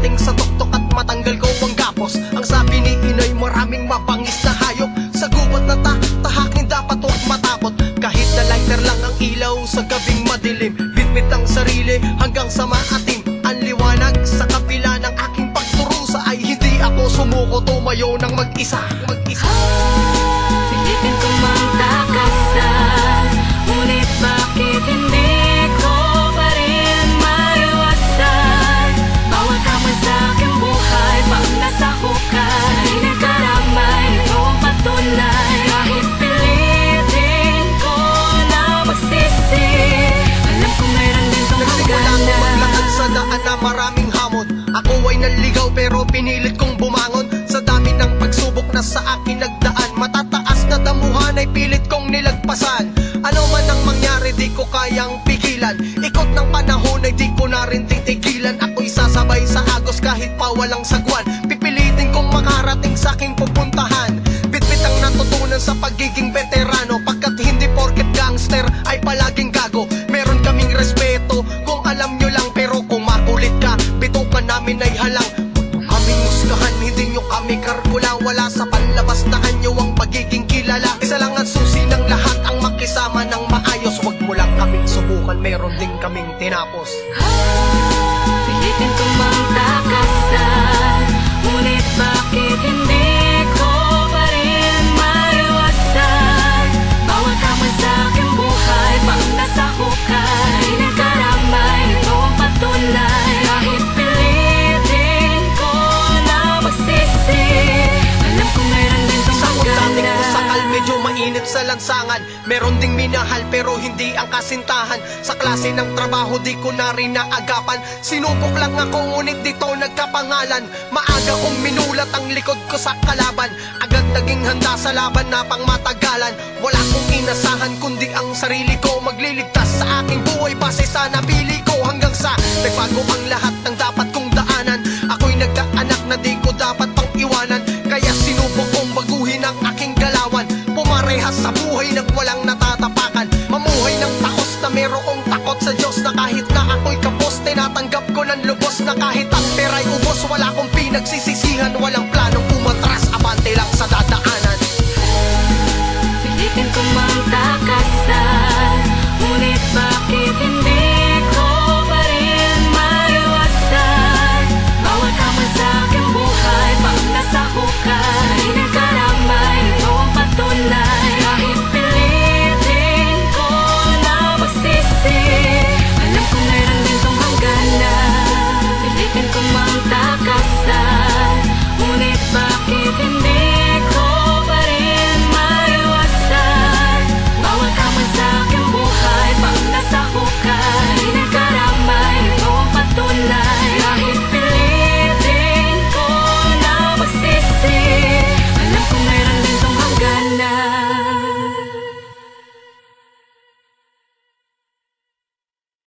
makarating sa tuktok at matanggal ko ang gapos. Ang sabi ni inay, maraming mapangis na hayop sa gubat na tahakin dapat huwag matapot. Kahit na lighter lang ang ilaw sa gabing madilim, bitbit ang sarili hanggang sa maatim. Ang liwanag sa kapila ng aking pagturusa ay hindi ako sumuko, tumayo ng mag-isa. Pilitin ko mang takasan, ngunit bakit hindi ko pa rin maiwasan? Bawat hamon sa aking buhay, pag nasa hukay, hindi karamay, ito ang patunay. Kahit pilitin ko na magsisi, alam ko mayroon din tong Nagsimula hagana. ko maglakad sa daan na maraming hamon. Ako ay naligaw pero pinilit kong bumangon. Sa dami ng pagsubok na sa akin nagdaan, matataas na damuhan ay pilit kong nilagpasan. Ano man ang mangyari di ko kayang pigilan, ikot ng panahon ay di ko na rin titigilan. Ako'y sasabay sa agos kahit pa walang sagwan, pipilitin kong makarating sa aking pupuntahan. Bitbit ang natutunan sa pagiging veterano, pagkat hindi porket gangster ay palaging gago. Meron kaming respeto kung alam nyo lang, pero kung makulit ka, bitukan namin ay halang. Kaming husgahan, hindi nyo kami karkula. Wala sa panlabastaan nyo ang pagiging kilala. Isa lang ang susi ng lahat, ang makisama ng maayos. Huwag mo lang kaming subukan, meron din kaming tinapos. Pilitin ko mang takasan, ngunit bakit hindi ko pa rin maiwasan? Bawat hamon sa aking buhay, pag nasa hukay, hindi karamay, ito ang patunay. Kahit pilitin ko na magsisi, alam ko mayroon din tong Sa dating hagana. kusakal, medyo mainit sa lansangan. Meron ding minahal pero hindi ang kasintahan. Sa klase ng trabaho di ko na rin naagapan. Sinubok lang ako ngunit dito nagkapangalan. Maaga kong minulat ang likod ko sa kalaban. Agad naging handa sa laban na pangmatagalan. Wala kong inasahan kundi ang sarili ko. Magliligtas sa aking buhay base sa napili ko. Hanggang sa nagbago ang lahat ng dapat kong daanan. Ako'y nagkaanak na di